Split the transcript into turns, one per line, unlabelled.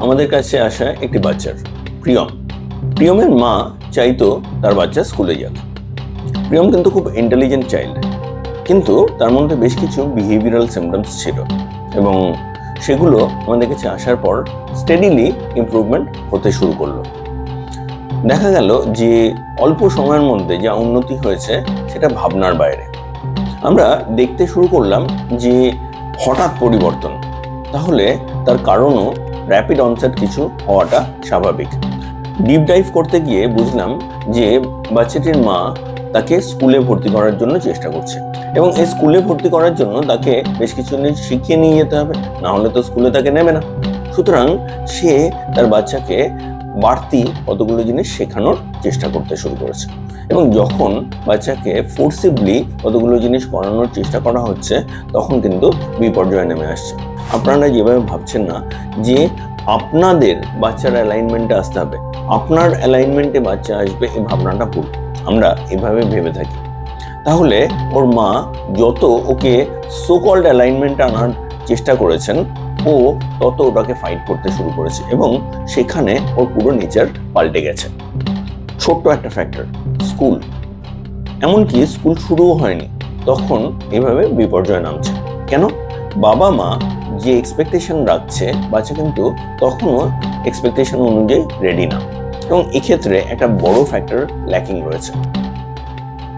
আমাদের কাছে আসা একটি বাচ্চার প্রিয়ম। প্রিয়মের মা চাইতো তার বাচ্চা স্কুলে যাক। প্রিয়ম কিন্তু খুব ইন্টেলিজেন্ট চাইল্ড, কিন্তু তার মধ্যে বেশ কিছু বিহেভিয়ারাল সিমটমস ছিল এবং সেগুলো আমাদের কাছে আসার পর স্টেডিলি ইমপ্রুভমেন্ট হতে শুরু করলো। দেখা গেল যে অল্প সময়ের মধ্যে যা উন্নতি হয়েছে সেটা ভাবনার বাইরে। আমরা দেখতে শুরু করলাম যে হঠাৎ পরিবর্তন, তাহলে তার কারণও র্যাপিড অনসেট কিছু হওয়াটা স্বাভাবিক। ডিপ ডাইভ করতে গিয়ে বুঝলাম যে বাচ্চাটির মা তাকে স্কুলে ভর্তি করার জন্য চেষ্টা করছে এবং এই স্কুলে ভর্তি করার জন্য তাকে বেশ কিছু জিনিস শিখিয়ে নিয়ে যেতে হবে, না হলে তো স্কুলে তাকে নেবে না। সুতরাং সে তার বাচ্চাকে বাড়তি কতগুলো জিনিস শেখানোর চেষ্টা করতে শুরু করেছে এবং যখন বাচ্চাকে ফোর্সিবলি কতগুলো জিনিস করানোর চেষ্টা করা হচ্ছে তখন কিন্তু বিপর্যয় নেমে আসছে। আপনারা যেভাবে ভাবছেন না যে আপনাদের বাচ্চার অ্যালাইনমেন্টে আসতে হবে, আপনার অ্যালাইনমেন্টে বাচ্চা আসবে, এই ভাবনাটা ভুল। আমরা এভাবে ভেবে থাকি। তাহলে ওর মা যত ওকে সো কল্ড অ্যালাইনমেন্টে আনার চেষ্টা করেছেন, ও তত ওটাকে ফাইট করতে শুরু করেছে এবং সেখানে ওর পুরো নেচার পাল্টে গেছে। ছোট্ট একটা ফ্যাক্টর, স্কুল। এমনকি স্কুল শুরুও হয়নি তখন এভাবে বিপর্যয় নামছে। কেন? বাবা মা যে এক্সপেকটেশন রাখছে বাচ্চা কিন্তু তখনও এক্সপেকটেশন অনুযায়ী রেডি না, এবং এক্ষেত্রে একটা বড় ফ্যাক্টর ল্যাকিং রয়েছে।